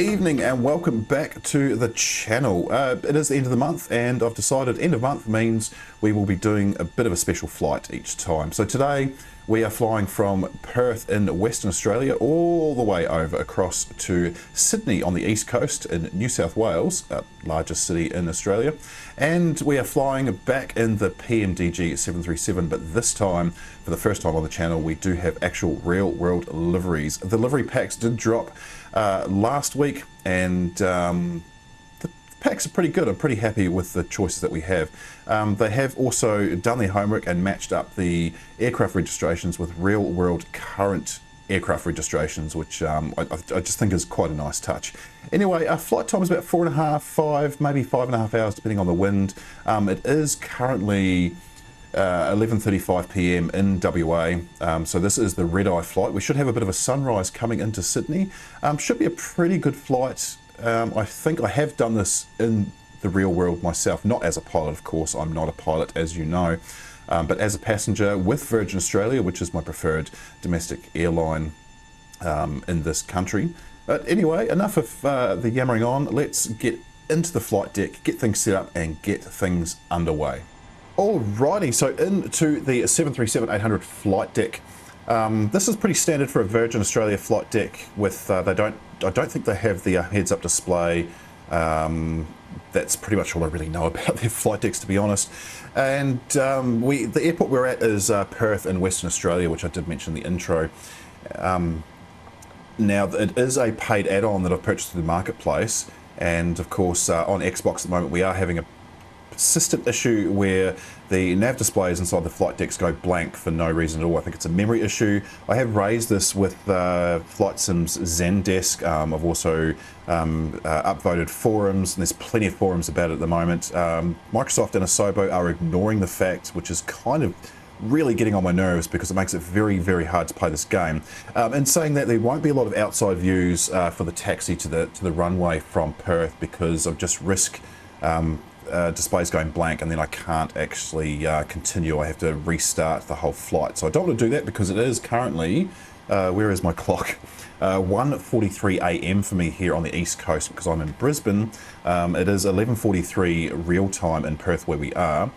evening and welcome back to the channel. It is the end of the month and I've decided end of month means we will be doing a bit of a special flight each time. So today we are flying from Perth in Western Australia all the way over across to Sydney on the east coast in New South Wales, largest city in Australia. And we are flying back in the PMDG 737, but this time, for the first time on the channel, we do have actual real world liveries. The livery packs did drop last week and the packs are pretty good. I'm pretty happy with the choices that we have. They have also done their homework and matched up the aircraft registrations with real world current aircraft registrations, which I just think is quite a nice touch. Anyway, our flight time is about 4.5, 5, maybe 5.5 hours depending on the wind. It is currently 11:35 p.m. in WA, so this is the red-eye flight. We should have a bit of a sunrise coming into Sydney. Should be a pretty good flight. I think I have done this in the real world myself, not as a pilot, of course. I'm not a pilot, as you know, but as a passenger with Virgin Australia, which is my preferred domestic airline in this country. But anyway, enough of the yammering on. Let's get into the flight deck, get things set up and get things underway. Alrighty, so into the 737-800 flight deck. This is pretty standard for a Virgin Australia flight deck. With I don't think they have the heads-up display. That's pretty much all I really know about their flight decks, to be honest. And the airport we're at is Perth in Western Australia, which I did mention in the intro. Now it is a paid add-on that I've purchased through the marketplace, and of course on Xbox at the moment we are having a persistent issue where the nav displays inside the flight decks go blank for no reason at all. I think it's a memory issue. I have raised this with Flight Sim's Zendesk. I've also upvoted forums, and there's plenty of forums about it at the moment. Microsoft and Asobo are ignoring the fact, which is kind of really getting on my nerves because it makes it very, very hard to play this game. And saying that there won't be a lot of outside views for the taxi to the runway from Perth because of just risk displays going blank, and then I can't actually continue. I have to restart the whole flight. So I don't want to do that because it is currently, where is my clock? 1:43 a.m. for me here on the east coast because I'm in Brisbane. It is 11:43 real time in Perth where we are.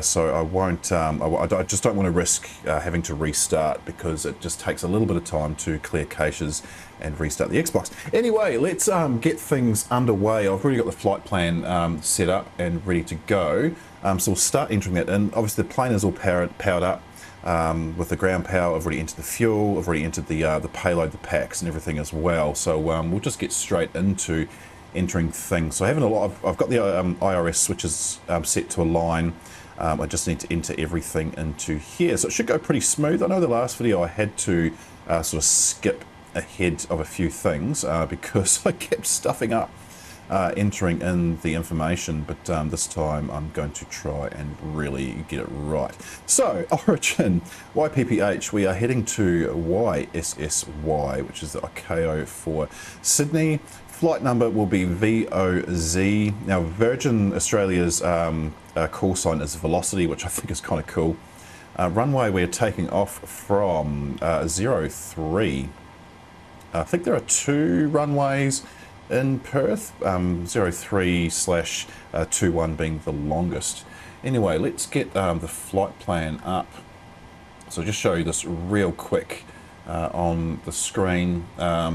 So I won't, I just don't want to risk having to restart because it just takes a little bit of time to clear caches and restart the Xbox. Anyway, let's get things underway. I've already got the flight plan set up and ready to go. So we'll start entering that in. Obviously the plane is all powered up with the ground power. I've already entered the fuel, I've already entered the payload, the packs and everything as well. So we'll just get straight into entering things. So I've got the IRS switches set to align. I just need to enter everything into here. So it should go pretty smooth. I know the last video I had to sort of skip ahead of a few things because I kept stuffing up entering in the information, but this time I'm going to try and really get it right. So origin YPPH, we are heading to YSSY, which is the ICAO for Sydney. Flight number will be VOZ. Now Virgin Australia's call sign is Velocity, which I think is kind of cool. Runway we're taking off from 03. I think there are two runways in Perth, 03/21 being the longest. Anyway, let's get the flight plan up. So I'll just show you this real quick on the screen.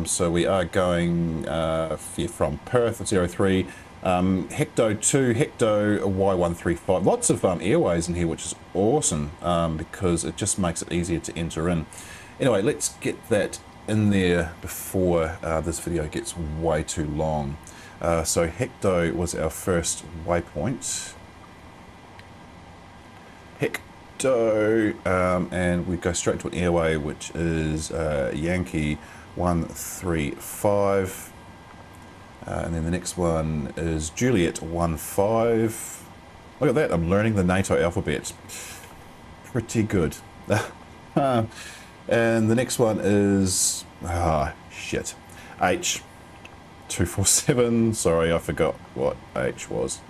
So we are going from Perth at 03, Hecto 2, Hecto Y135. Lots of airways in here, which is awesome because it just makes it easier to enter in. Anyway, let's get that in there before this video gets way too long. So Hecto was our first waypoint. Hecto, and we go straight to an airway, which is Yankee 135. And then the next one is Juliet 15. Look at that, I'm learning the NATO alphabet. Pretty good. And the next one is, H247. Sorry, I forgot what H was.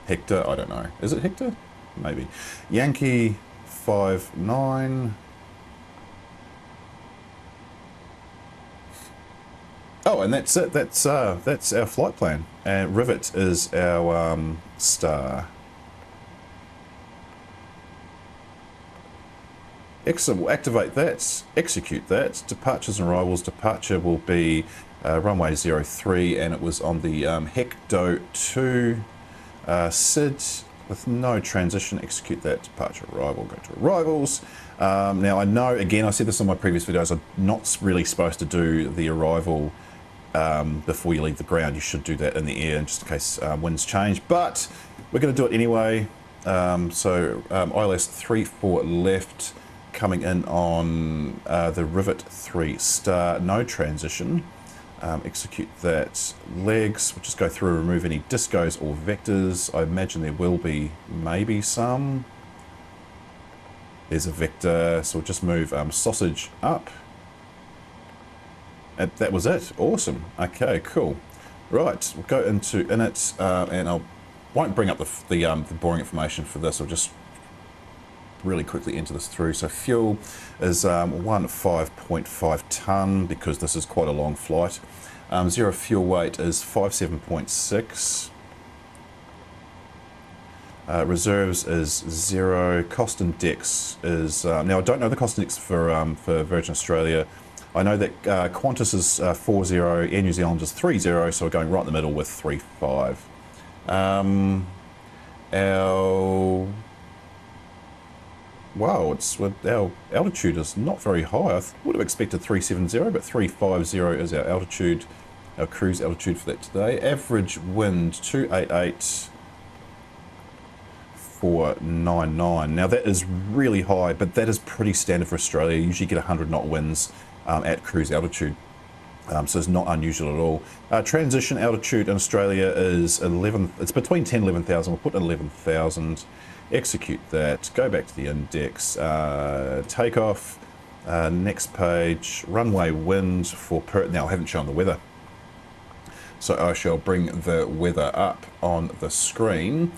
Hector, I don't know. Is it Hector? Maybe. Yankee 59. Oh, and that's it. That's our flight plan. And Rivet is our star. Excellent. We'll activate that, execute that. Departures and arrivals. Departure will be runway 03, and it was on the Hecto 2 SID with no transition. Execute that. Departure, arrival, go to arrivals. Now I know, again, I said this in my previous videos, I'm not really supposed to do the arrival before you leave the ground. You should do that in the air, just in case winds change, but we're going to do it anyway. So ILS 34 left, coming in on the Rivet 3 star, no transition. Execute that. Legs, we'll just go through and remove any discos or vectors. I imagine there will be maybe some. There's a vector, so we'll just move sausage up. And that was it. Awesome. Okay, cool. Right, we'll go into init, and I won't bring up the boring information for this. I'll just really quickly enter this through. So fuel is 15.5 tonne, because this is quite a long flight. Zero fuel weight is 57.6. Reserves is 0. Cost index is now I don't know the cost index for Virgin Australia. I know that Qantas is 40, Air New Zealand is 30, so we're going right in the middle with 35. Wow, our altitude is not very high. I would have expected 370, but 350 is our altitude, our cruise altitude for that today. Average wind 288. 499. Now that is really high, but that is pretty standard for Australia. You usually get 100 knot winds at cruise altitude, so it's not unusual at all. Transition altitude in Australia is 11. It's between 10 and 11,000. We'll put 11,000. Execute that. Go back to the index. Takeoff. Next page. Runway wind for Perth. Now I haven't shown the weather, so I shall bring the weather up on the screen.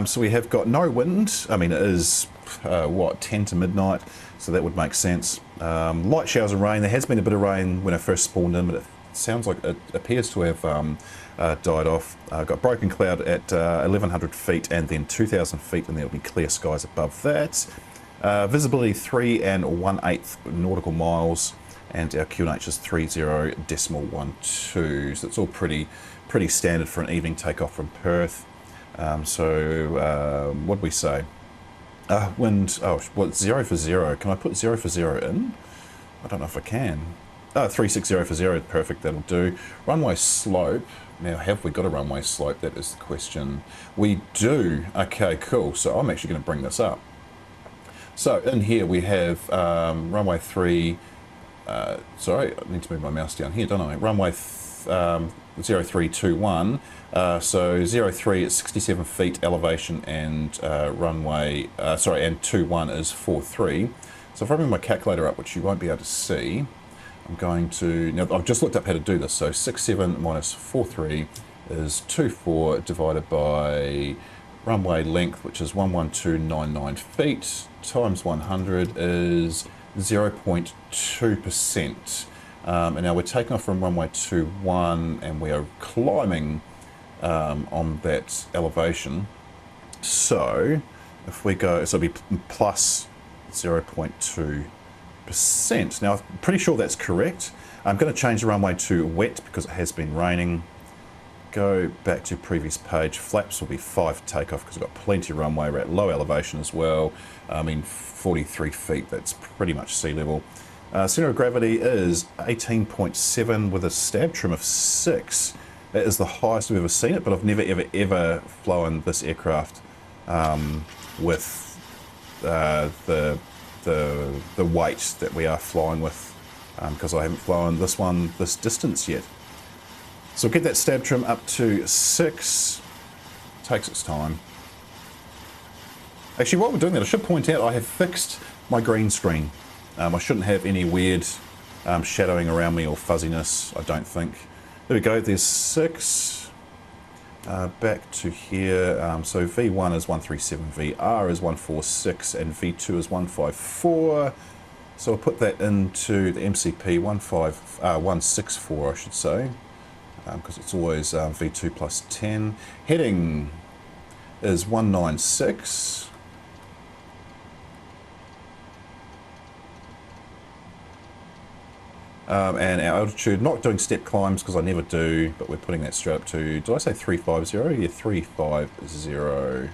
So we have got no wind. I mean, it is, what, 10 to midnight, so that would make sense. Light showers and rain. There has been a bit of rain when I first spawned in, but it sounds like it appears to have died off. Got broken cloud at 1,100 feet and then 2,000 feet, and there'll be clear skies above that. Visibility 3 1/8 nautical miles. And our QNH is 30.12, so it's all pretty standard for an evening takeoff from Perth. What did we say? Wind, oh, what, 0 for 0. Can I put 0 for 0 in? I don't know if I can. 360 for 0, perfect, that'll do. Runway slope, now have we got a runway slope? That is the question. We do, okay, cool. So I'm actually going to bring this up. So in here we have runway 3, sorry, I need to move my mouse down here, don't I? Runway 0321, so 03 is 67 feet elevation, and runway, and 21 is 43. So if I bring my calculator up, which you won't be able to see, I'm going to, now I've just looked up how to do this, so 67 minus 43 is 24 divided by runway length, which is 11299 feet, times 100 is 0.2%. And now we're taking off from runway 21 and we are climbing on that elevation. So if we go, so it'll be plus 0.2%. Now I'm pretty sure that's correct. I'm going to change the runway to wet because it has been raining. Go back to previous page. Flaps will be 5 for takeoff because we've got plenty of runway. We're at low elevation as well. I mean, 43 feet, that's pretty much sea level. Center of gravity is 18.7 with a stab trim of 6. That is the highest we've ever seen it, but I've never ever flown this aircraft with the weight that we are flying with, because I haven't flown this one this distance yet. So we'll get that stab trim up to 6. Takes its time. Actually, while we're doing that, I should point out I have fixed my green screen. I shouldn't have any weird shadowing around me or fuzziness, I don't think. There we go, there's 6. Back to here, so V1 is 137, VR is 146, and V2 is 154. So I'll put that into the MCP 164, I should say, because it's always V2 plus 10. Heading is 196. And our altitude, not doing step climbs because I never do, but we're putting that straight up to, did I say 350? Yeah, 350.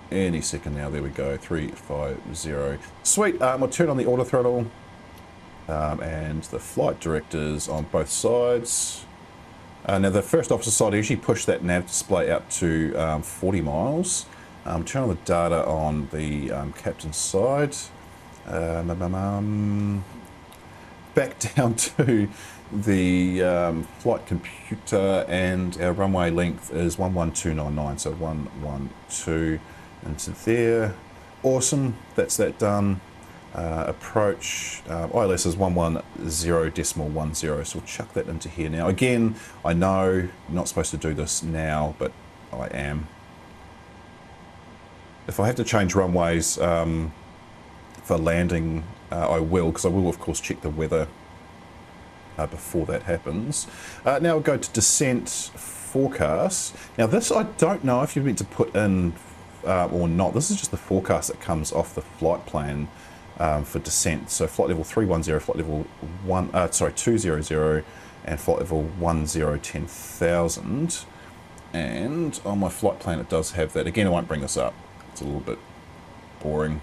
Any second now, there we go, 350. Sweet, we'll turn on the auto throttle and the flight directors on both sides. Now the first officer side, I usually push that nav display out to 40 miles. Turn on the data on the captain's side. Back down to the flight computer, and our runway length is 11299, so 112 into there. Awesome, that's that done. Approach, ILS is 110.10, so we'll chuck that into here now. Again, I know you're not supposed to do this now, but I am. If I have to change runways for landing, I will, because I will of course check the weather before that happens. Now we'll go to descent forecast. Now this, I don't know if you're meant to put in or not. This is just the forecast that comes off the flight plan for descent. So flight level 310, flight level 200, and flight level 10,000. And on my flight plan it does have that. Again, I won't bring this up. It's a little bit boring.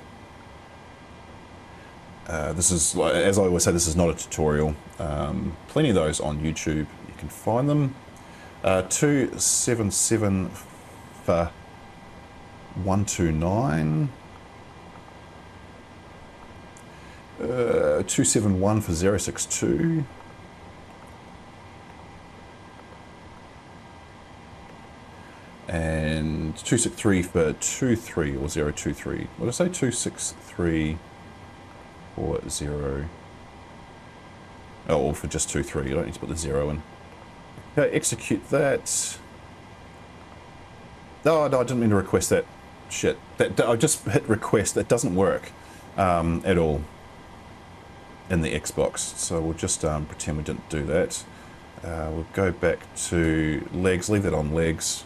This is, as I always say, this is not a tutorial. Plenty of those on YouTube. You can find them. 277 for 129. 271 for 062. And 263 for 23 or 023. What did I say? 263 or 0. Oh, or for just 23. You don't need to put the 0 in. Okay, execute that. Oh, no, I didn't mean to request that. Shit. I just hit request. That doesn't work at all in the Xbox. So we'll just pretend we didn't do that. We'll go back to legs. Leave that on legs.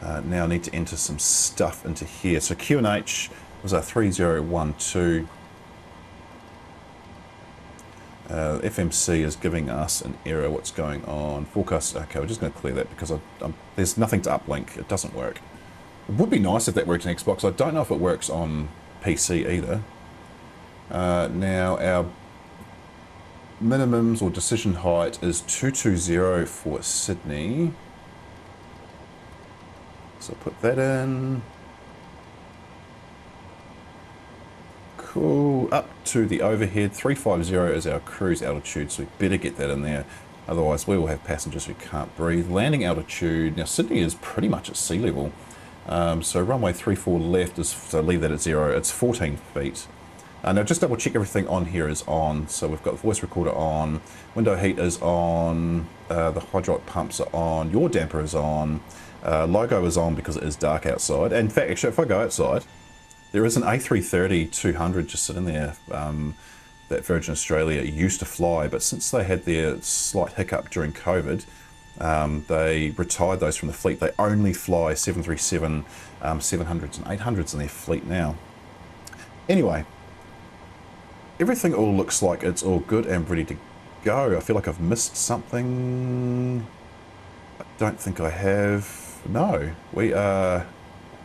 Now I need to enter some stuff into here. So QNH was a 3012. FMC is giving us an error. What's going on? Forecast. Okay, we're just going to clear that because there's nothing to uplink. It doesn't work. It would be nice if that worked on Xbox. I don't know if it works on PC either. Now our minimums or decision height is 220 for Sydney. So put that in. Cool. Up to the overhead. 350 is our cruise altitude, so we better get that in there. Otherwise, we will have passengers who can't breathe. Landing altitude. Now, Sydney is pretty much at sea level. So runway 34 left is, so leave that at 0. It's 14 feet. Now, just double check everything on here is on. So we've got the voice recorder on. Window heat is on. The hydraulic pumps are on. Your damper is on. Logo is on because it is dark outside. In fact, actually, if I go outside, there is an A330-200 just sitting there that Virgin Australia used to fly, but since they had their slight hiccup during COVID, they retired those from the fleet. They only fly 737, 700s and 800s in their fleet now. Anyway, everything all looks like it's all good and ready to go. I feel like I've missed something. I don't think I have. No, we are...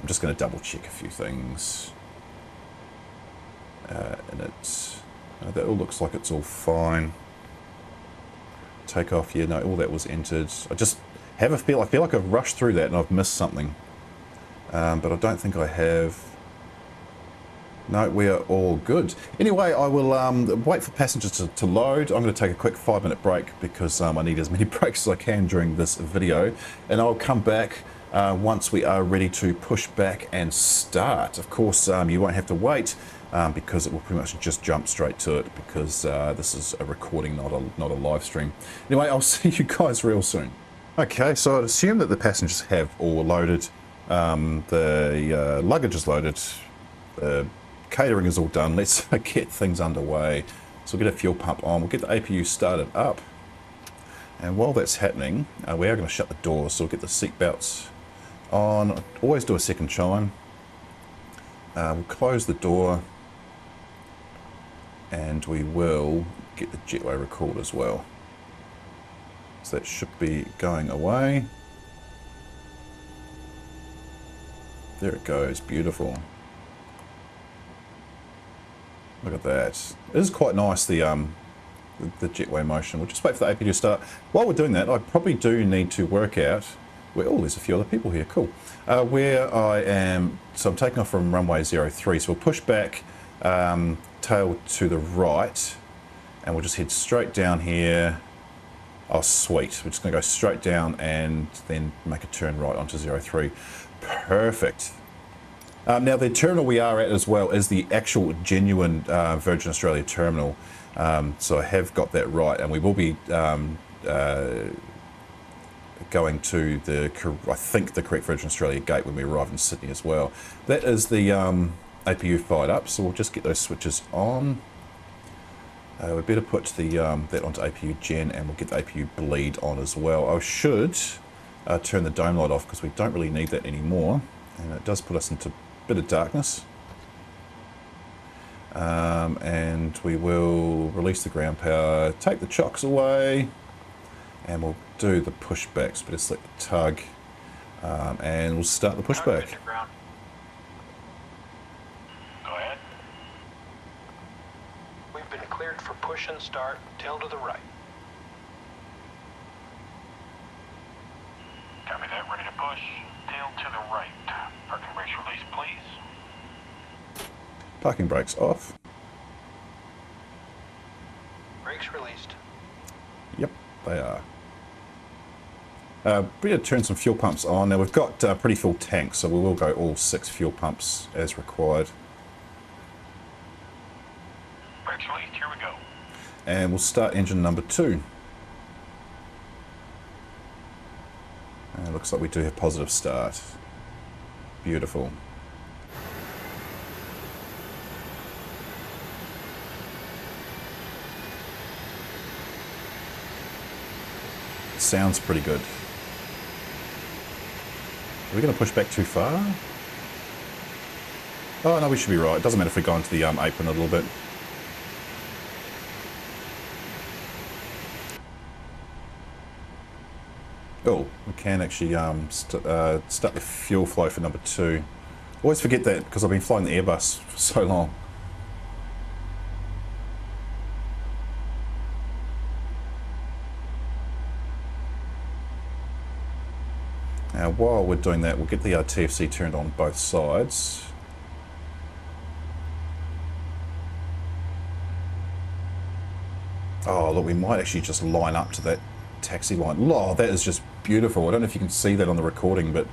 I'm just going to double check a few things. And it's... that all looks like it's all fine. Takeoff, yeah, no, all that was entered. I just have a feel... I feel like I've rushed through that and I've missed something. But I don't think I have. No, we are all good. Anyway, I will wait for passengers to load. I'm going to take a quick 5-minute break because I need as many breaks as I can during this video. And I'll come back once we are ready to push back and start. Of course, you won't have to wait because it will pretty much just jump straight to it because this is a recording, not a live stream. Anyway, I'll see you guys real soon. Okay, so I'd assume that the passengers have all loaded. The luggage is loaded. the catering is all done. Let's get things underway. So we'll get a fuel pump on. We'll get the APU started up. And while that's happening, we are going to shut the doors. So we'll get the seat belts on. Always do a second chime. We'll close the door. And we will get the jetway record as well. So that should be going away. There it goes, beautiful. Look at that. It is quite nice, the jetway motion. We'll just wait for the APU to start. While we're doing that, I probably do need to work out where, oh, there's a few other people here, cool. Where I am, so I'm taking off from runway 03, so we'll push back, tail to the right, and we'll just head straight down here. Oh, sweet. We're just going to go straight down and then make a turn right onto 03. Perfect. Now, the terminal we are at as well is the actual genuine Virgin Australia terminal. So I have got that right, and we will be going to the, I think, the correct Virgin Australia gate when we arrive in Sydney as well. That is the APU fired up, so we'll just get those switches on. We better put the that onto APU Gen, and we'll get the APU bleed on as well. I should turn the dome light off because we don't really need that anymore, and it does put us into a bit of darkness. And we will release the ground power, take the chocks away, and we'll do the pushbacks. Better select the tug, and we'll start the pushback. For push and start, tail to the right. Copy that, ready to push, tail to the right. Parking brakes released, please. Parking brakes off. Brakes released. Yep, they are. We need to turn some fuel pumps on. Now we've got pretty full tanks, so we will go all 6 fuel pumps as required. Brakes released, here we go. And we'll start engine number 2. And it looks like we do have positive start. Beautiful. Sounds pretty good. Are we going to push back too far? Oh no, we should be right. It doesn't matter if we go into the apron a little bit. Oh, we can actually start the fuel flow for number 2. Always forget that because I've been flying the Airbus for so long. Now while we're doing that, we'll get the TFC turned on both sides. Oh look, we might actually just line up to that taxi line. Oh, that is just beautiful. I don't know if you can see that on the recording, but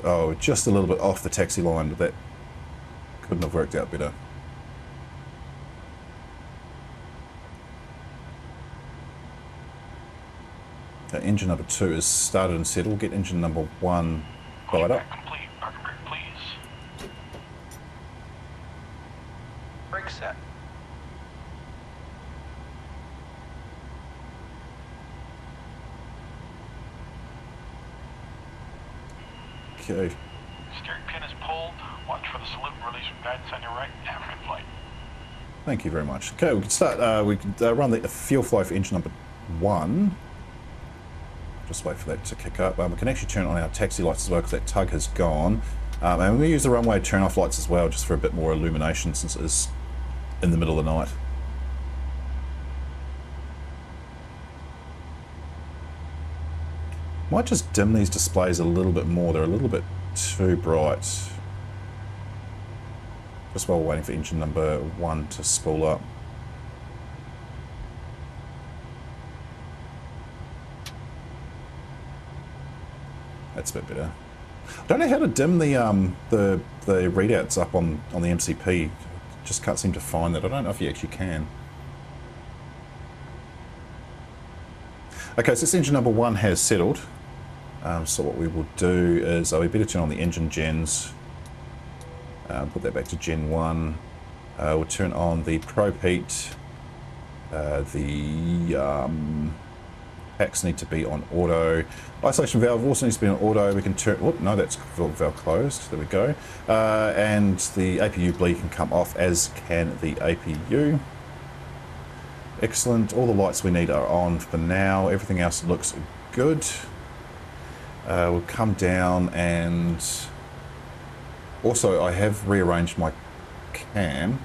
oh, just a little bit off the taxi line, but that couldn't have worked out better. Engine number 2 is started and settled. We'll get engine number 1 fired up. Complete. Parking brake, please. Brake set. Okay. Steering pin is pulled. Watch for the salute and release from guidance on your right. Have a good flight. Thank you very much. Okay, we can start. We can run the fuel flow for engine number 1. Just wait for that to kick up. We can actually turn on our taxi lights as well because that tug has gone. And we're going to use the runway turn-off lights as well, just for a bit more illumination since it is in the middle of the night. Might just dim these displays a little bit more. They're a little bit too bright. Just while we're waiting for engine number 1 to spool up. That's a bit better. I don't know how to dim the readouts up on the MCP. Just can't seem to find that. I don't know if you actually can. Okay, so this engine number 1 has settled. So what we will do is we better turn on the engine gens. Put that back to Gen 1. We'll turn on the probe heat. The packs need to be on auto. Isolation valve also needs to be on auto. We can turn, whoop, no, that's valve closed. There we go. And the APU bleed can come off, as can the APU. Excellent. All the lights we need are on for now. Everything else looks good. We'll come down, and also I have rearranged my cam.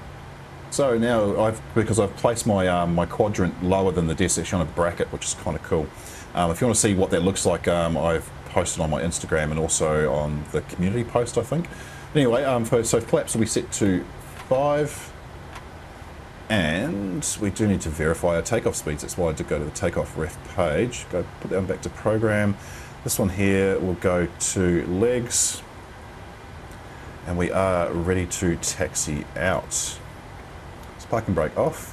So now because I've placed my my quadrant lower than the desk, actually on a bracket, which is kind of cool. If you want to see what that looks like, I've posted on my Instagram and also on the community post, I think. Anyway, so flaps will be set to 5, and we do need to verify our takeoff speeds. That's why I did go to the takeoff ref page. Go put that one back to program. This one here will go to legs, and we are ready to taxi out. Park and brake off,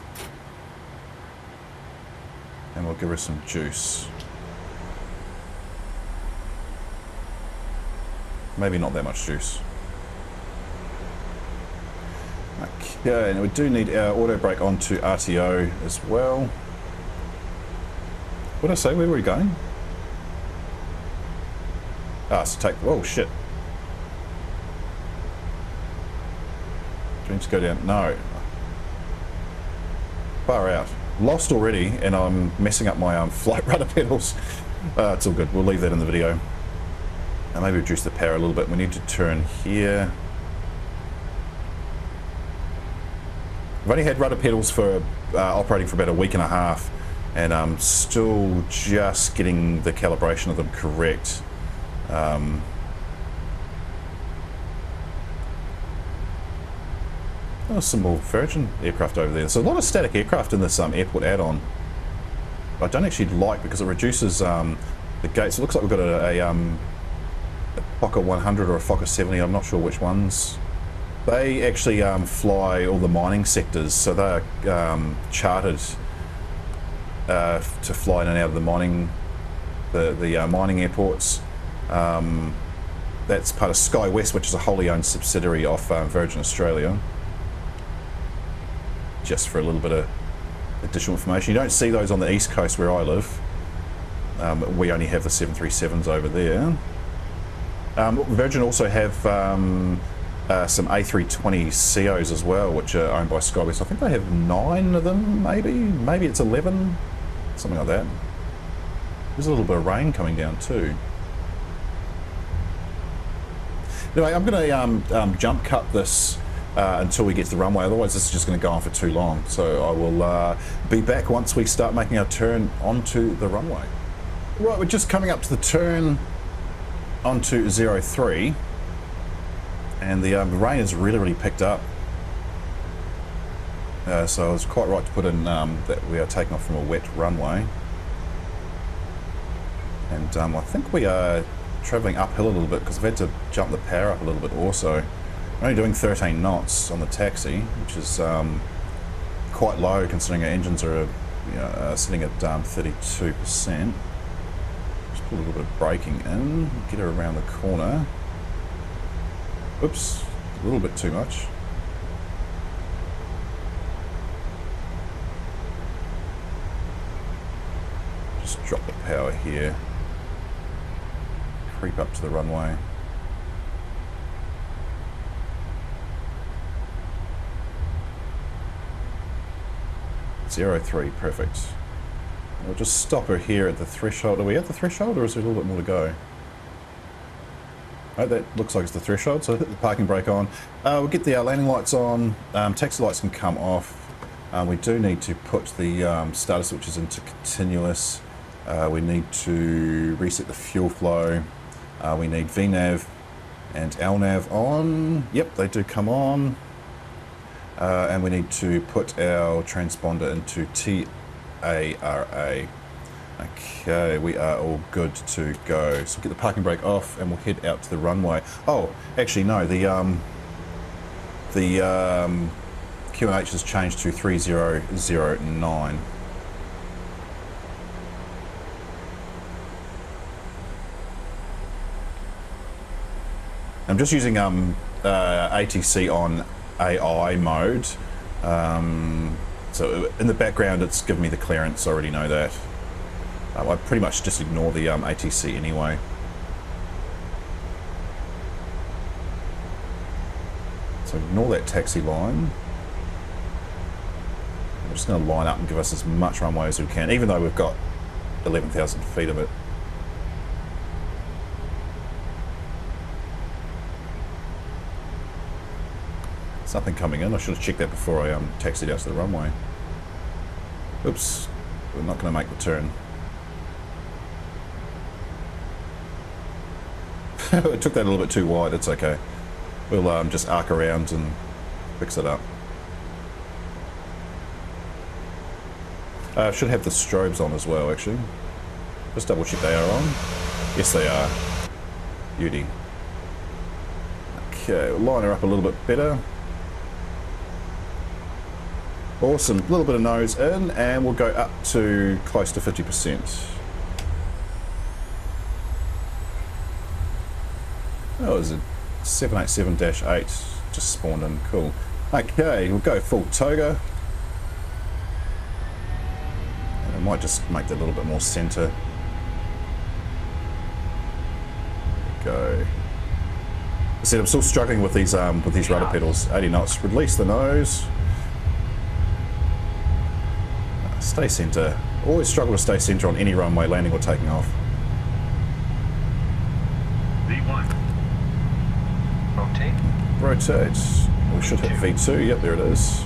and we'll give her some juice. Maybe not that much juice. Okay, and we do need our auto brake onto RTO as well. What did I say? Where were we going? Ah, so take. Oh shit! Do we need to go down? No. Far out. Lost already, and I'm messing up my flight rudder pedals. It's all good. We'll leave that in the video. And maybe reduce the power a little bit. We need to turn here. I've only had rudder pedals for operating for about a week and a half, and I'm still just getting the calibration of them correct. Oh, some more Virgin aircraft over there. There's a lot of static aircraft in this airport add-on. I don't actually like, because it reduces the gates. It looks like we've got a Fokker 100 or a Fokker 70. I'm not sure which ones. They actually fly all the mining sectors, so they're chartered to fly in and out of the mining, the mining airports. That's part of SkyWest, which is a wholly owned subsidiary of Virgin Australia. Just for a little bit of additional information. You don't see those on the east coast where I live. We only have the 737s over there. Virgin also have some A320ceos as well, which are owned by SkyWest. I think they have 9 of them, maybe it's 11, something like that. There's a little bit of rain coming down too. Anyway, I'm going to jump cut this until we get to the runway, otherwise this is just going to go on for too long. So I will be back once we start making our turn onto the runway. Right, we're just coming up to the turn onto 03, and the rain has really picked up. So I was quite right to put in that we are taking off from a wet runway. And I think we are travelling uphill a little bit because I've had to jump the power up a little bit also. We're only doing 13 knots on the taxi, which is quite low considering our engines are sitting at 32%. Just put a little bit of braking in, get her around the corner. Oops, a little bit too much. Just drop the power here. Creep up to the runway. .03, perfect. We'll just stop her here at the threshold. Are we at the threshold, or is there a little bit more to go? Oh, that looks like it's the threshold, so hit the parking brake on. We'll get the landing lights on. Taxi lights can come off. We do need to put the starter switches into continuous. We need to reset the fuel flow. We need VNAV and LNAV on. Yep, they do come on. And we need to put our transponder into TARA. Okay, we are all good to go. So get the parking brake off and we'll head out to the runway. Oh, actually no, the QNH has changed to 3009. I'm just using ATC on AI mode. So in the background it's giving me the clearance, I already know that. I pretty much just ignore the ATC anyway. So ignore that taxi line. I'm just going to line up and give us as much runway as we can, even though we've got 11,000 feet of it. There's nothing coming in. I should have checked that before I taxied out to the runway. Oops, we're not going to make the turn. It took that a little bit too wide. It's okay. We'll just arc around and fix it up. Should have the strobes on as well, actually. Just double check they are on. Yes, they are. Beauty. Okay, we'll line her up a little bit better. Awesome. A little bit of nose in, and we'll go up to close to 50%. Oh, is it 787-8 just spawned in? Cool. Okay, we'll go full toga. And I might just make that a little bit more center. Go. I said I'm still struggling with these rudder pedals. 80 knots. Release the nose. Stay center. Always struggle to stay center on any runway, landing or taking off. V1. Rotate. Rotate. We should hit V2. Yep, there it is.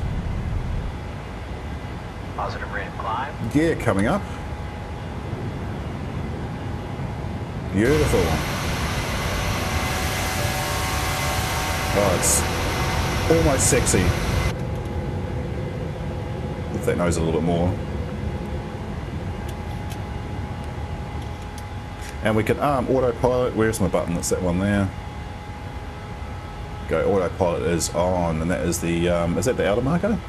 Positive rate of climb. Gear coming up. Beautiful. Oh, it's almost sexy. Lift that nose a little bit more. And we can autopilot. Where's my button? That's that one there. Go. Autopilot is on, and that is the is that the outer marker?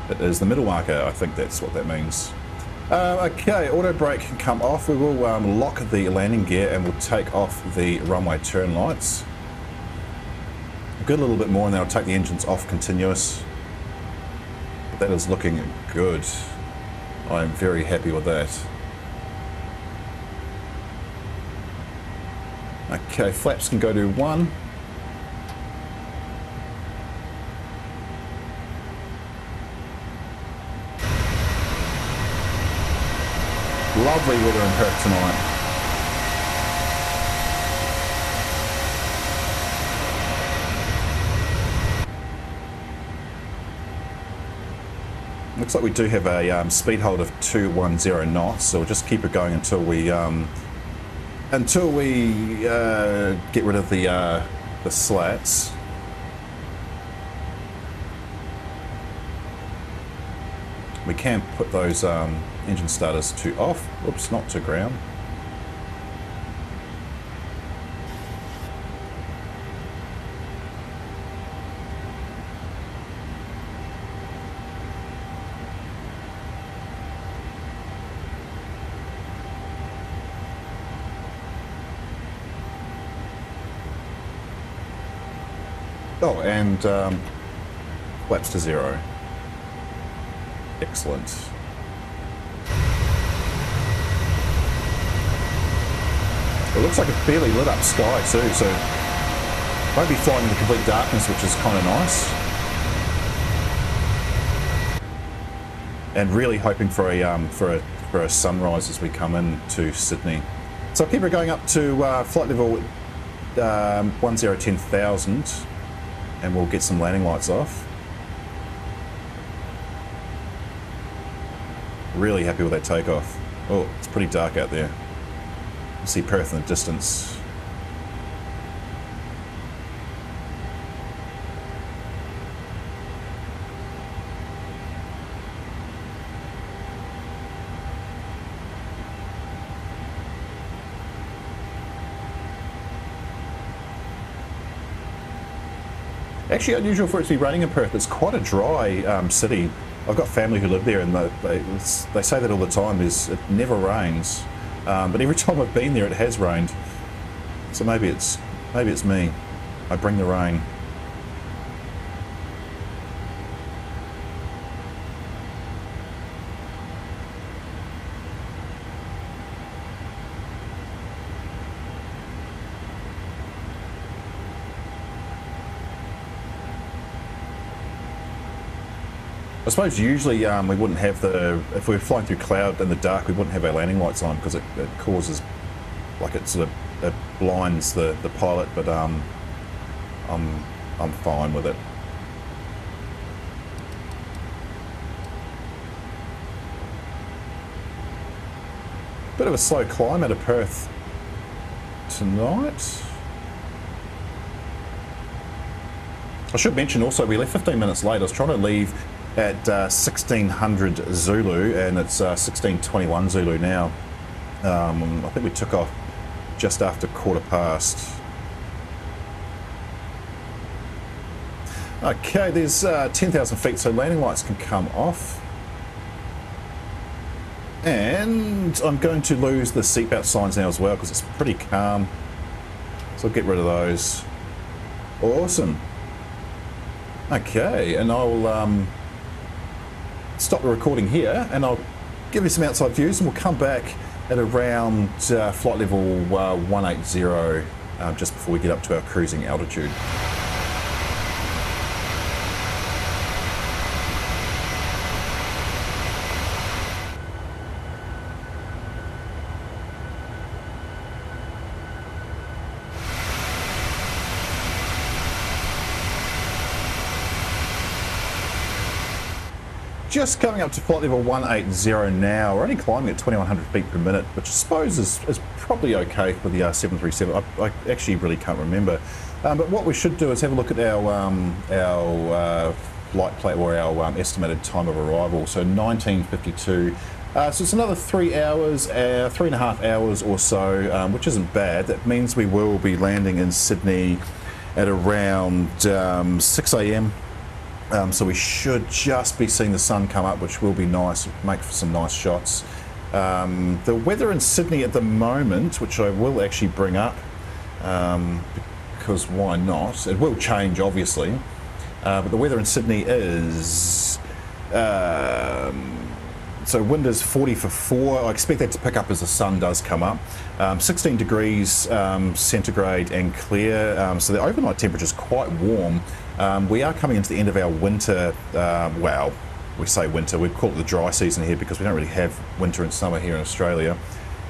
It is the middle marker. I think that's what that means. Okay, auto brake can come off. We will lock the landing gear and we'll take off the runway turn lights. Good a little bit more, and then I'll take the engines off continuous. But that is looking good. I am very happy with that. Okay, flaps can go to 1. Lovely weather in Perth tonight. Looks like we do have a speed hold of 210 knots, so we'll just keep it going until we get rid of the slats. We can put those engine starters to off. Oops, not to ground. Oh, and flaps to 0. Excellent. It looks like a fairly lit up sky too, so won't be flying in the complete darkness, which is kind of nice. And really hoping for a sunrise as we come into Sydney. So I'll keep it going up to flight level 1010,000, and we'll get some landing lights off. Really happy with that takeoff. Oh, it's pretty dark out there. You see Perth in the distance. Actually unusual for it to be raining in Perth. It's quite a dry city. I've got family who live there, and they say that all the time. It never rains, but every time I've been there, it has rained. So maybe it's me. I bring the rain. I suppose usually we wouldn't have if we were flying through cloud in the dark, we wouldn't have our landing lights on because it causes, like it sort of it blinds the pilot, but I'm fine with it. Bit of a slow climb out of Perth tonight. I should mention also we left 15 minutes late. I was trying to leave at 1600 Zulu and it's 1621 Zulu now. I think we took off just after 1/4 past. Okay, there's 10,000 feet, so landing lights can come off. And I'm going to lose the seatbelt signs now as well because it's pretty calm. So I'll get rid of those. Awesome. Okay, and I'll stop the recording here and I'll give you some outside views and we'll come back at around flight level 180 just before we get up to our cruising altitude. Just coming up to flight level 180 now. We're only climbing at 2100 feet per minute, which I suppose is probably okay for the 737. I actually really can't remember. But what we should do is have a look at our flight plan or our estimated time of arrival. So 1952. So it's another 3 hours, 3.5 hours or so, which isn't bad. That means we will be landing in Sydney at around 6 a.m. So we should just be seeing the sun come up, which will be nice, make for some nice shots. The weather in Sydney at the moment, which I will actually bring up, because why not? It will change, obviously. But the weather in Sydney is... so wind is 40 for 4. I expect that to pick up as the sun does come up. 16 degrees centigrade and clear. So the overnight temperature is quite warm. We are coming into the end of our winter. Well, we say winter. We call it the dry season here because we don't really have winter and summer here in Australia.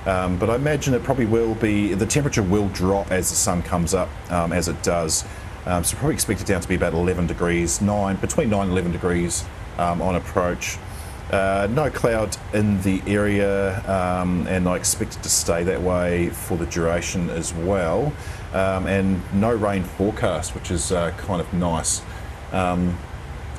But I imagine it probably will be, the temperature will drop as the sun comes up, as it does. So probably expect it down to be about 11 degrees, between 9 and 11 degrees on approach. No cloud in the area, and I expect it to stay that way for the duration as well. And no rain forecast, which is kind of nice.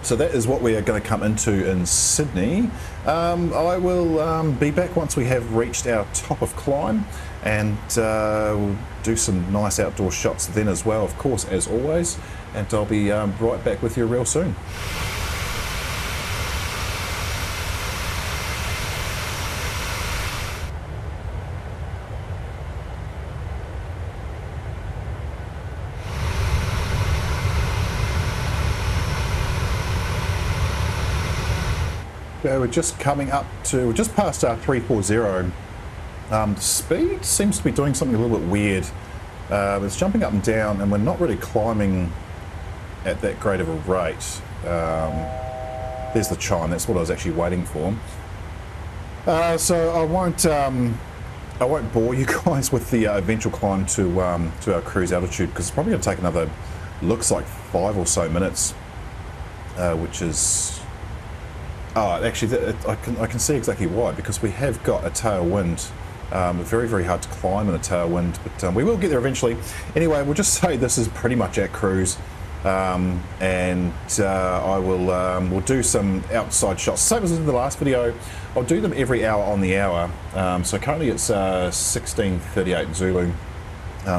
So that is what we are going to come into in Sydney. I will be back once we have reached our top of climb, and we'll do some nice outdoor shots then as well, of course, as always. And I'll be right back with you real soon. We're just coming up to, we're just past our 340. The speed seems to be doing something a little bit weird. It's jumping up and down, and we're not really climbing at that great of a rate. There's the chime. That's what I was actually waiting for. So I won't bore you guys with the eventual climb to our cruise altitude, because it's probably going to take another, looks like 5 or so minutes, which is. Oh, actually, I can see exactly why, because we have got a tailwind. Very, very hard to climb in a tailwind, but we will get there eventually. Anyway, we'll just say this is pretty much at cruise, and I will we'll do some outside shots. Same as in the last video, I'll do them every hour on the hour. So currently it's 16:38 Zulu.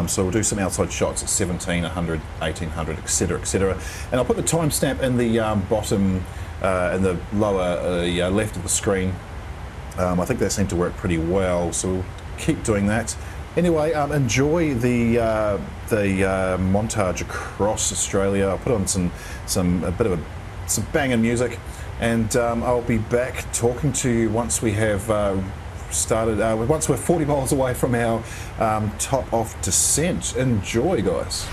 So we'll do some outside shots at 1700, 1800, etc., etc. And I'll put the timestamp in the bottom. In the lower left of the screen. I think that seemed to work pretty well, so we'll keep doing that. Anyway, enjoy the montage across Australia. I'll put on some banging music, and I'll be back talking to you once we have started. Once we're 40 miles away from our top off descent. Enjoy, guys.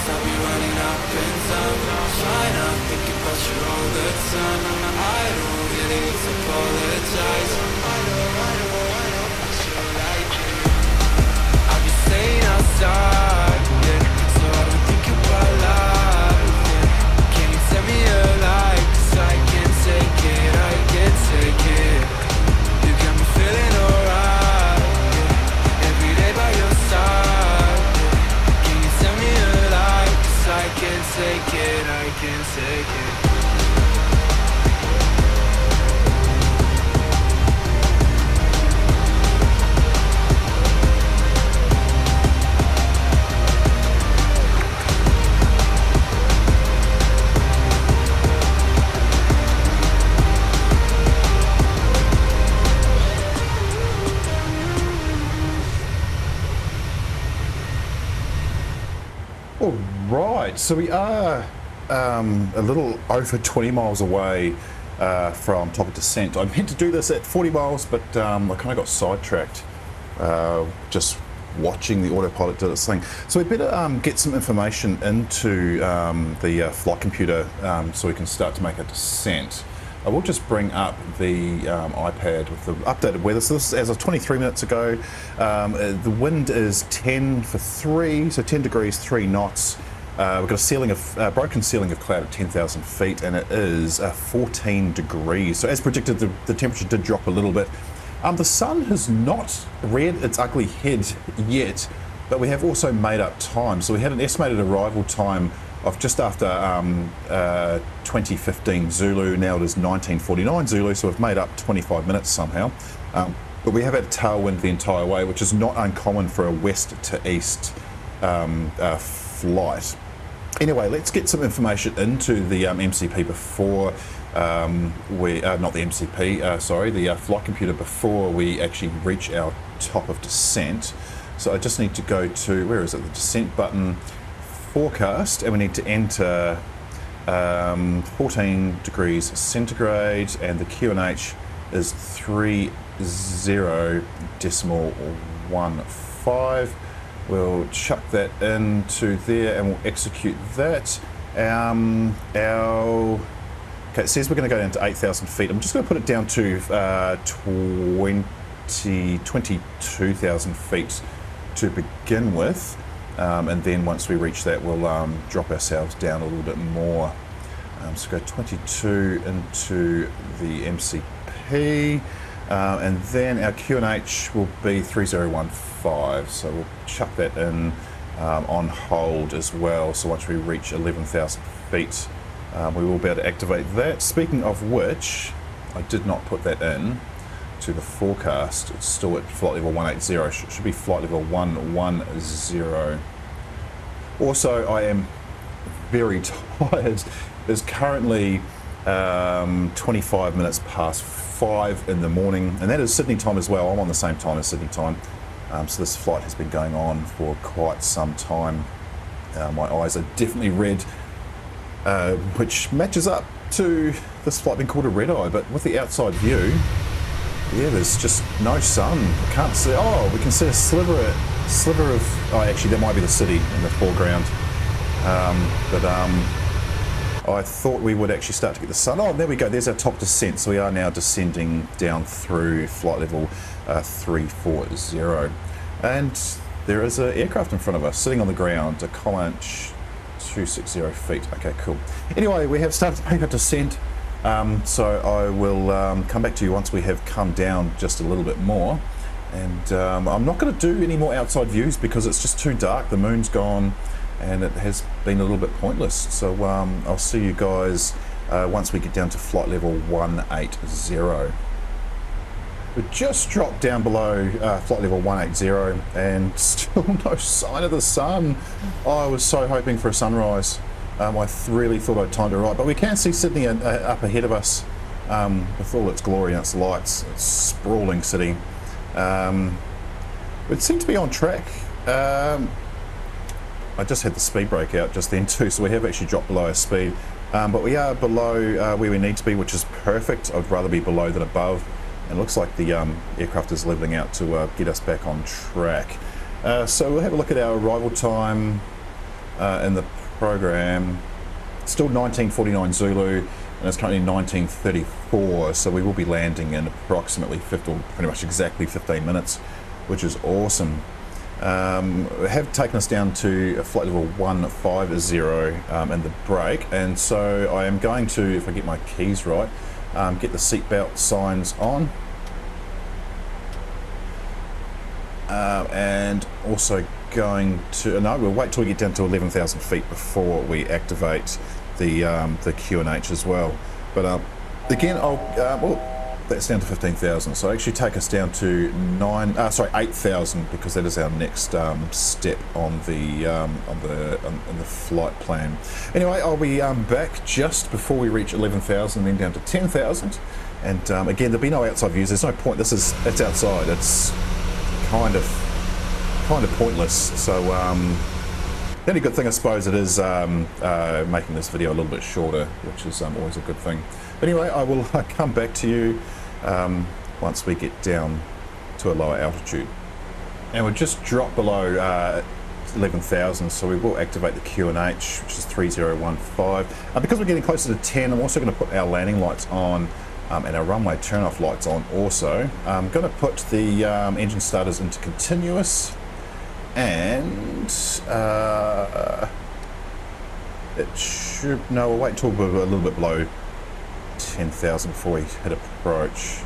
I'll be running up in time. Trying not thinking about you all the time. I don't really need to apologize. I know, I feel like it. I'll be staying outside, yeah, so I don't think about life, yeah. Can you tell me a lie? 'Cause I can't take it, I can't take it. You got me feeling alright, yeah. Every day by your side, yeah. Can you tell me a lie? 'Cause I can't take it, I can't take it. All right, so we are a little over 20 miles away from top of descent. I meant to do this at 40 miles, but I kind of got sidetracked just watching the autopilot do its thing. So we better get some information into the flight computer so we can start to make a descent. I will just bring up the iPad with the updated weather. So this is as of 23 minutes ago. The wind is 10 for 3, so 10 degrees, 3 knots. We've got a ceiling of broken ceiling of cloud at 10,000 feet, and it is 14 degrees. So as predicted, the temperature did drop a little bit. The sun has not reared its ugly head yet, but we have also made up time. So we had an estimated arrival time of just after 2015 Zulu. Now it is 1949 Zulu, so we've made up 25 minutes somehow. But we have had a tailwind the entire way, which is not uncommon for a west to east flight. Anyway, let's get some information into the MCP before not the MCP, sorry, the flight computer before we actually reach our top of descent. So I just need to go to, where is it, the descent button, forecast, and we need to enter 14 degrees centigrade, and the QNH is 30.15. We'll chuck that into there and we'll execute that. Okay, it says we're going to go down to 8,000 feet. I'm just going to put it down to 22,000 feet to begin with. And then once we reach that, we'll drop ourselves down a little bit more. So go 22 into the MCP, and then our QNH will be 3015. So we'll chuck that in on hold as well. So once we reach 11,000 feet, we will be able to activate that. Speaking of which, I did not put that in to the forecast. It's still at flight level 180. Should be flight level 110. Also, I am very tired. It's currently 25 minutes past 5 in the morning, and that is Sydney time as well. I'm on the same time as Sydney time. So this flight has been going on for quite some time. My eyes are definitely red, which matches up to this flight being called a red eye, but with the outside view, yeah, there's just no sun. I can't see. Oh, we can see a sliver of. Oh, actually, that might be the city in the foreground. I thought we would actually start to get the sun. Oh, there we go. There's our top descent. So we are now descending down through flight level 340, and there is an aircraft in front of us sitting on the ground. A Comanche 260 feet. Okay, cool. Anyway, we have started to make a descent. So I will come back to you once we have come down just a little bit more, and I'm not going to do any more outside views because it's just too dark. The moon's gone and it has been a little bit pointless. So I'll see you guys once we get down to flight level 180. We just dropped down below flight level 180 and still no sign of the sun. Oh, I was so hoping for a sunrise. I really thought I'd timed it right, but we can see Sydney up ahead of us with all its glory and its lights. It's a sprawling city. It seemed to be on track. I just had the speed brake out just then too, so we have actually dropped below our speed. But we are below where we need to be, which is perfect. I'd rather be below than above. And it looks like the aircraft is leveling out to get us back on track. So we'll have a look at our arrival time. in the program. Still 1949 Zulu, and it's currently 1934, so we will be landing in approximately 50, pretty much exactly 15 minutes, which is awesome. Have taken us down to a flight level 150 in the break, and so I am going to, if I get my keys right, get the seatbelt signs on, and also going to, no, we'll wait till we get down to 11,000 feet before we activate the QNH as well. But again, well, that's down to 15,000, so actually take us down to 8,000, because that is our next step on the flight plan. Anyway, I'll be back just before we reach 11,000, then down to 10,000, and again, there'll be no outside views. There's no point. It's outside. It's kind of pointless. So the only good thing, I suppose, it is making this video a little bit shorter, which is always a good thing. Anyway, I will come back to you once we get down to a lower altitude. And we'll just drop below 11,000, so we will activate the QNH, which is 3015. Because we're getting closer to 10, I'm also going to put our landing lights on and our runway turn-off lights on also. I'm going to put the engine starters into continuous, and it should, no, we'll wait until we're a little bit below 10,000 before we hit approach.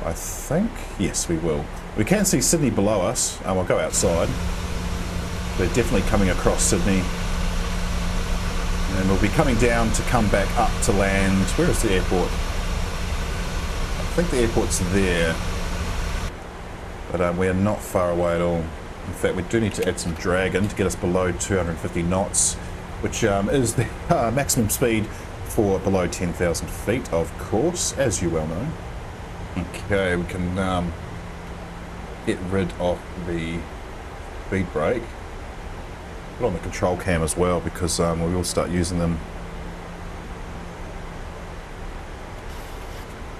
I think, yes, we will. We can see Sydney below us, and we'll go outside. We're definitely coming across Sydney, and we'll be coming down to come back up to land. Where is the airport? I think the airport's there, but we are not far away at all. In fact, we do need to add some drag in to get us below 250 knots, which is the maximum speed for below 10,000 feet, of course, as you well know. Okay, we can get rid of the speed brake. Put on the control cam as well, because we will start using them.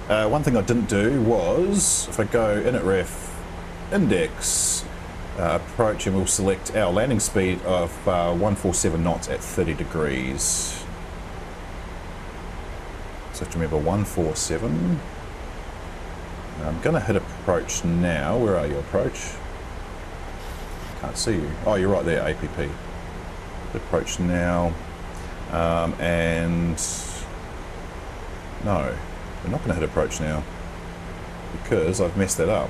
One thing I didn't do was, if I go in at ref, index, approach, and we'll select our landing speed of 147 knots at 30 degrees. So have to remember 147. I'm going to hit approach now. Where are you, approach? Can't see you. Oh, you're right there, APP. Hit approach now. And no, we're not going to hit approach now, because I've messed that up.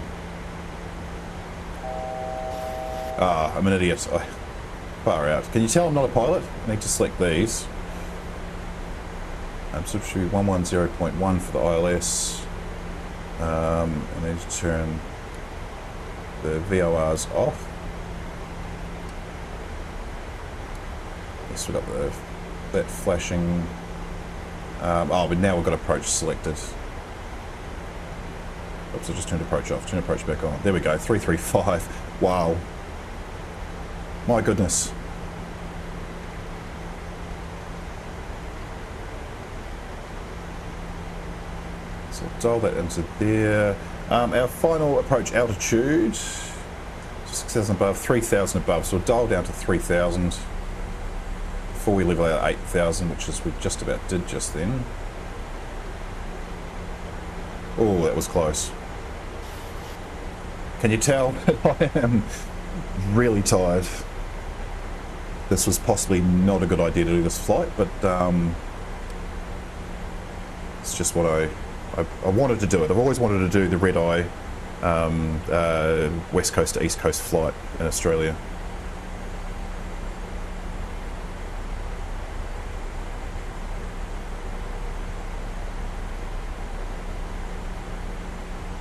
Ah, I'm an idiot. Far out. Can you tell I'm not a pilot? I need to select these. So it should be 110.1 for the ILS. I need to turn the VORs off. Let's put up that flashing. Oh, but now we've got approach selected. Oops, I just turned approach off. Turn approach back on. There we go. 335. Wow. My goodness. So dial that into there. Our final approach altitude, 6,000 above, 3,000 above. So we'll dial down to 3,000 before we level out 8,000, which is we just about did just then. Oh, that was close. Can you tell that I am really tired? This was possibly not a good idea to do this flight, but it's just what I wanted to do it. I've always wanted to do the red-eye west coast to east coast flight in Australia.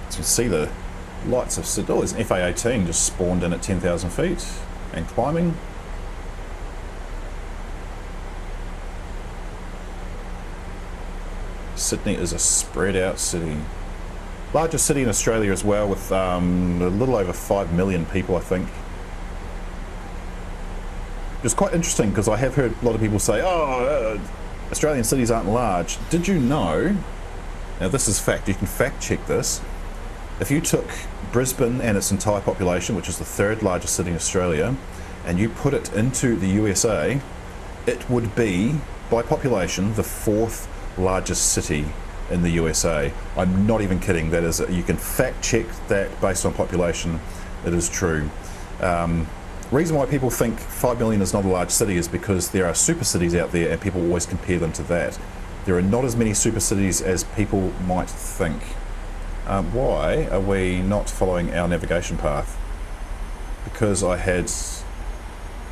So you see the lights of Sydney. Oh, there's an FA-18 just spawned in at 10,000 feet and climbing. Sydney is a spread out city. Largest city in Australia as well, with a little over 5 million people, I think. It's quite interesting, because I have heard a lot of people say, oh, Australian cities aren't large. Did you know, now this is fact, you can fact check this, if you took Brisbane and its entire population, which is the third largest city in Australia, and you put it into the USA, it would be, by population, the 4th largest city in the USA. I'm not even kidding. That is, you can fact check that based on population. It is true. Reason why people think 5 million is not a large city is because there are super cities out there and people always compare them to that. There are not as many super cities as people might think. Why are we not following our navigation path? Because I had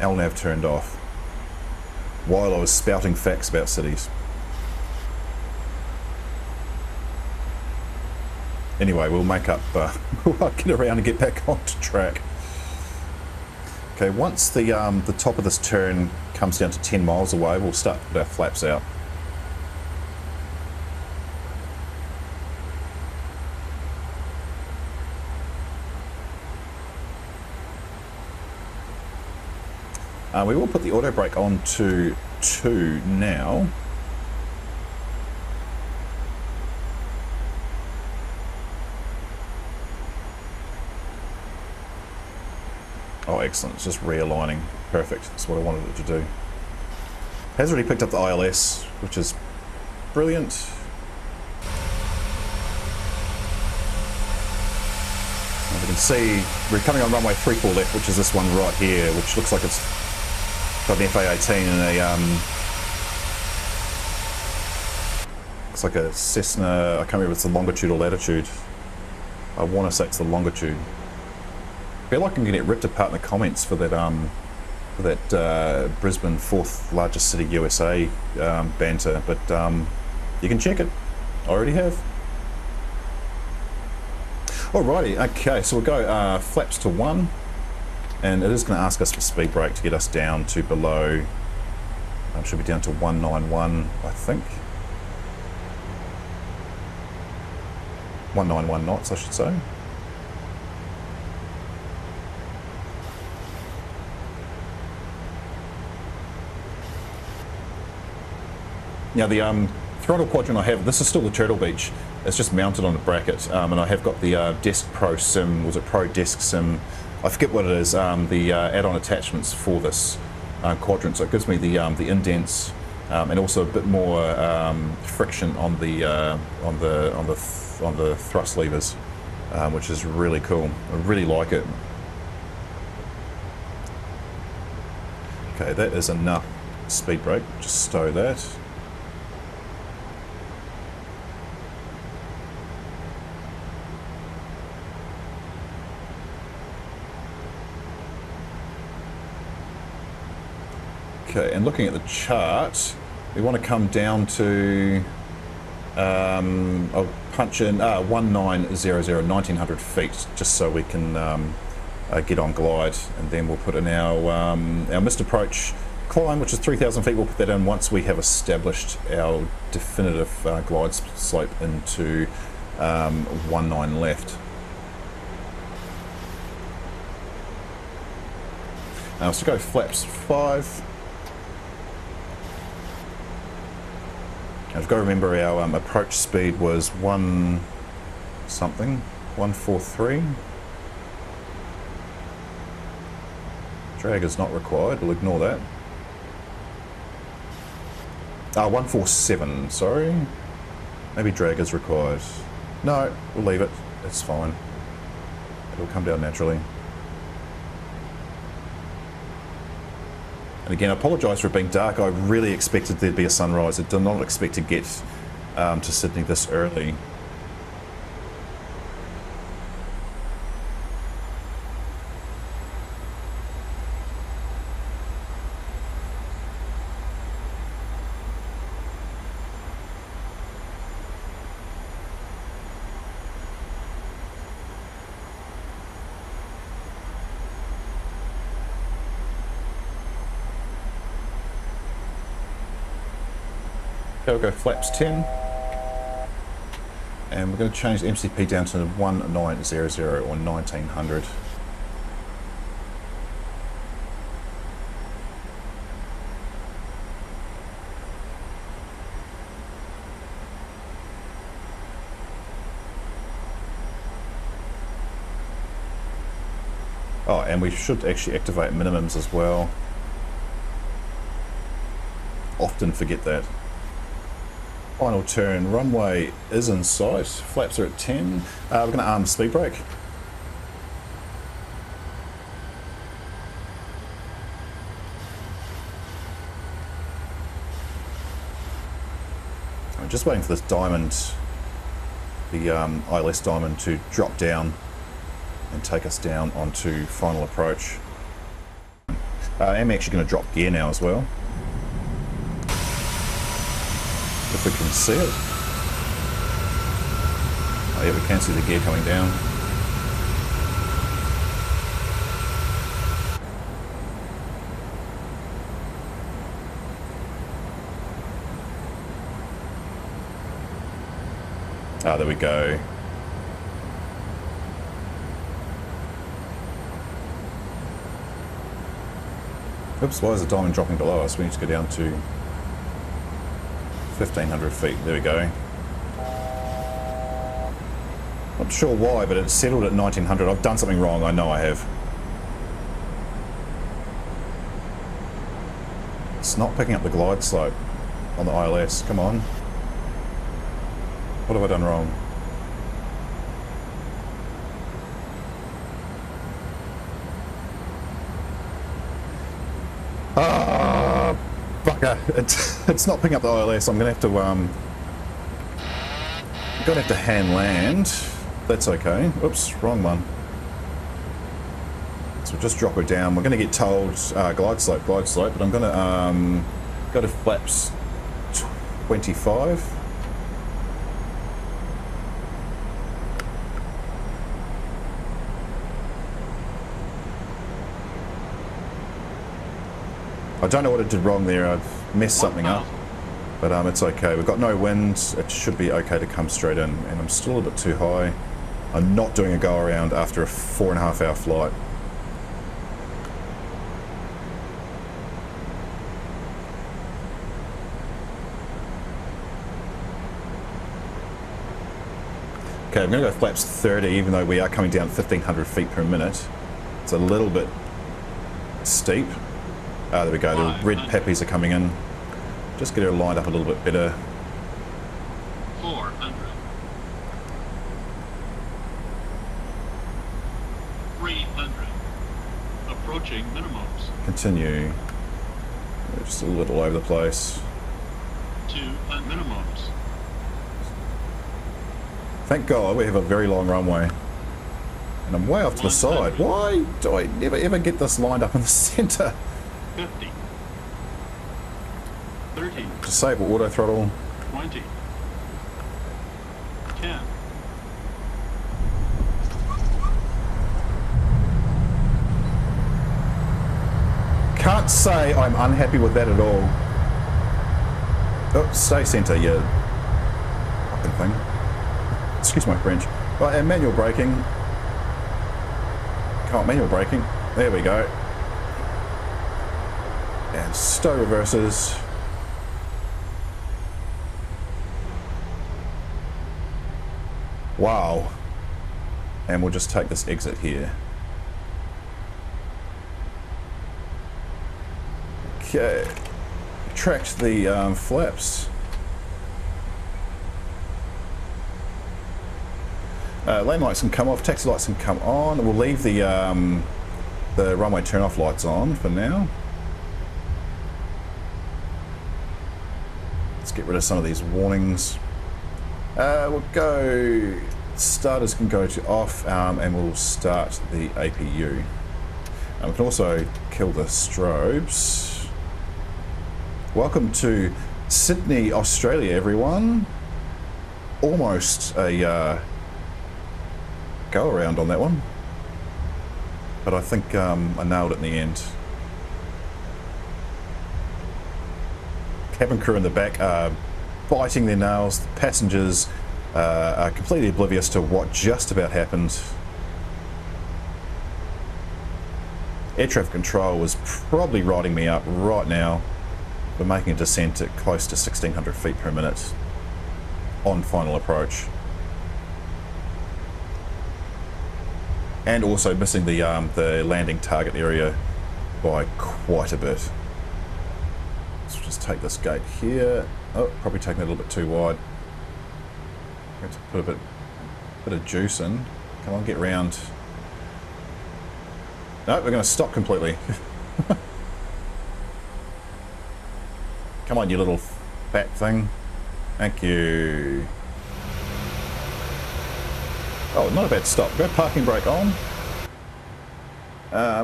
LNAV turned off while I was spouting facts about cities. Anyway, we'll make up, we'll get around and get back onto track. Okay, once the top of this turn comes down to 10 miles away, we'll start to put our flaps out. We will put the auto brake on to 2 now. Oh, excellent. It's just realigning. Perfect. That's what I wanted it to do. Has already picked up the ILS, which is brilliant. As you can see, we're coming on runway 34 left, which is this one right here, which looks like it's got an FA-18 and a looks like a Cessna. I can't remember if it's the longitude or latitude. I want to say it's the longitude. I feel like I'm going to get ripped apart in the comments for that Brisbane 4th largest city USA banter, but you can check it. I already have. Alrighty, okay, so we'll go flaps to 1, and it is going to ask us for speed brake to get us down to below, should be down to 191, I think. 191 knots, I should say. Now the throttle quadrant I have, this is still the Turtlebeach. It's just mounted on a bracket, and I have got the Desk Pro Sim, was it Pro Desk Sim? I forget what it is. The add-on attachments for this quadrant, so it gives me the indents and also a bit more friction on the thrust levers, which is really cool. I really like it. Okay, that is enough speed brake. Just stow that. Okay, and looking at the chart, we want to come down to, I'll punch in 1900, 1900 feet, just so we can get on glide, and then we'll put in our missed approach climb, which is 3,000 feet. We'll put that in once we have established our definitive glide slope into 19 left. So go flaps 5. I've got to remember our approach speed was 143. Drag is not required, we'll ignore that. 147, sorry. Maybe drag is required. No, we'll leave it, it's fine. It'll come down naturally. And again, I apologise for it being dark. I really expected there'd be a sunrise. I did not expect to get to Sydney this early. Okay, we'll go flaps 10, and we're going to change the MCP down to 1900 or 1900. Oh, and we should actually activate minimums as well. Often forget that. Final turn, runway is in sight, flaps are at 10. We're going to arm speed brake. I'm just waiting for this diamond, the ILS diamond, to drop down and take us down onto final approach. I'm actually going to drop gear now as well, if we can see it. Oh yeah, we can see the gear coming down. Ah, there we go. Oops, why is the diamond dropping below us? We need to go down to 1,500 feet. There we go. Not sure why, but it's settled at 1,900. I've done something wrong. I know I have. It's not picking up the glide slope on the ILS. Come on. What have I done wrong? Ah, bugger! It's not picking up the ILS. I'm gonna have to hand land. That's okay. Oops, wrong one. So we'll just drop her down. We're gonna get told glide slope, but I'm gonna go to flaps 25. I don't know what it did wrong there. I've messed something up, but it's okay. We've got no wind. It should be okay to come straight in, and I'm still a bit too high. I'm not doing a go around after a 4.5 hour flight. Okay, I'm going to go flaps 30, even though we are coming down 1,500 feet per minute. It's a little bit steep. Ah, there we go, the red peppies are coming in. Just get her lined up a little bit better. 400. 300. Approaching minimums. Continue. We're just a little all over the place. 200 minimums. Thank God we have a very long runway. And I'm way off to the side. Why do I never ever get this lined up in the centre? 50. 30. Disable auto throttle. 20. 10. Can't say I'm unhappy with that at all. Oh, stay centre, you fucking thing. Excuse my French. Right, and manual braking. Come on, manual braking. There we go. And stow reverses. Wow. And we'll just take this exit here. Okay. Retract the flaps. Lane lights can come off, taxi lights can come on. We'll leave the runway turn-off lights on for now. Let's get rid of some of these warnings. We'll go, starters can go to off, and we'll start the APU. We can also kill the strobes. Welcome to Sydney, Australia, everyone. Almost a go around on that one, but I think I nailed it in the end. Cabin crew in the back are biting their nails. The passengers are completely oblivious to what just about happened. Air traffic control was probably riding me up right now for making a descent at close to 1,600 feet per minute on final approach. and also missing the landing target area by quite a bit. So just take this gate here. Oh, probably taking it a little bit too wide. Have to put a bit of juice in. Come on, get round. No, we're going to stop completely. Come on, you little fat thing. Thank you. Oh, not a bad stop. Go parking brake on.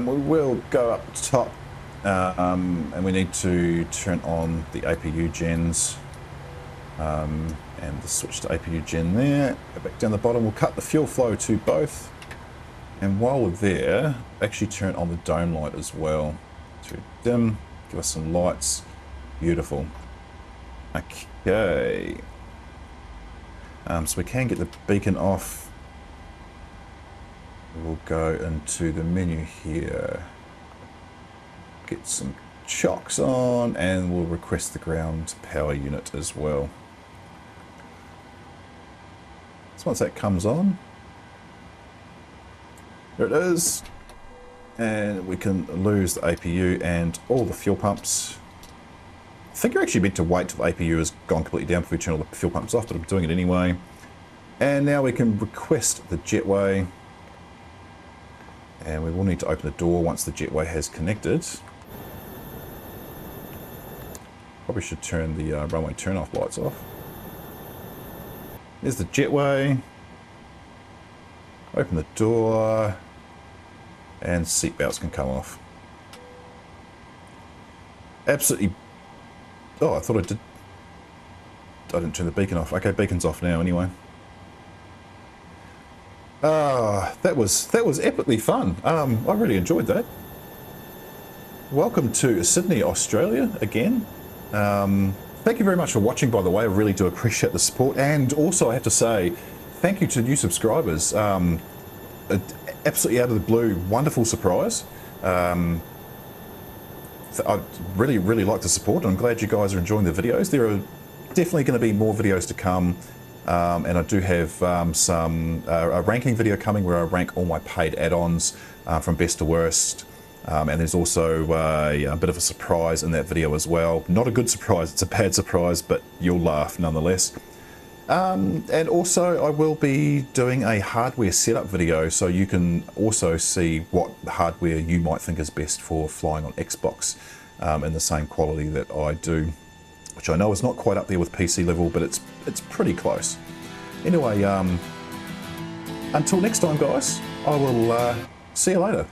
We will go up top, and we need to turn on the APU gens, and the switch to APU gen there. Go back down the bottom. We'll cut the fuel flow to both, and while we're there, actually turn on the dome light as well to dim. Give us some lights. Beautiful. Okay. So we can get the beacon off. We'll go into the menu here. Get some chocks on, and we'll request the ground power unit as well. So once that comes on, there it is. And we can lose the APU and all the fuel pumps. I think you're actually meant to wait till the APU has gone completely down before you turn all the fuel pumps off, but I'm doing it anyway. And now we can request the jetway. And we will need to open the door once the jetway has connected. Probably should turn the runway turn-off lights off. There's the jetway. Open the door. And seatbelts can come off. Absolutely. Oh, I thought I did. I didn't turn the beacon off. Okay, beacon's off now anyway. That was epically fun. I really enjoyed that. Welcome to Sydney, Australia again. Thank you very much for watching, by the way. I really do appreciate the support. And also I have to say, thank you to new subscribers. Absolutely out of the blue, wonderful surprise. I really like the support. I'm glad you guys are enjoying the videos. There are definitely going to be more videos to come. And I do have a ranking video coming where I rank all my paid add-ons from best to worst. And there's also a bit of a surprise in that video as well. Not a good surprise, it's a bad surprise, but you'll laugh nonetheless. And also I will be doing a hardware setup video, so you can also see what hardware you might think is best for flying on Xbox in the same quality that I do, which I know is not quite up there with PC level, but it's pretty close. Anyway, until next time guys, I will see you later.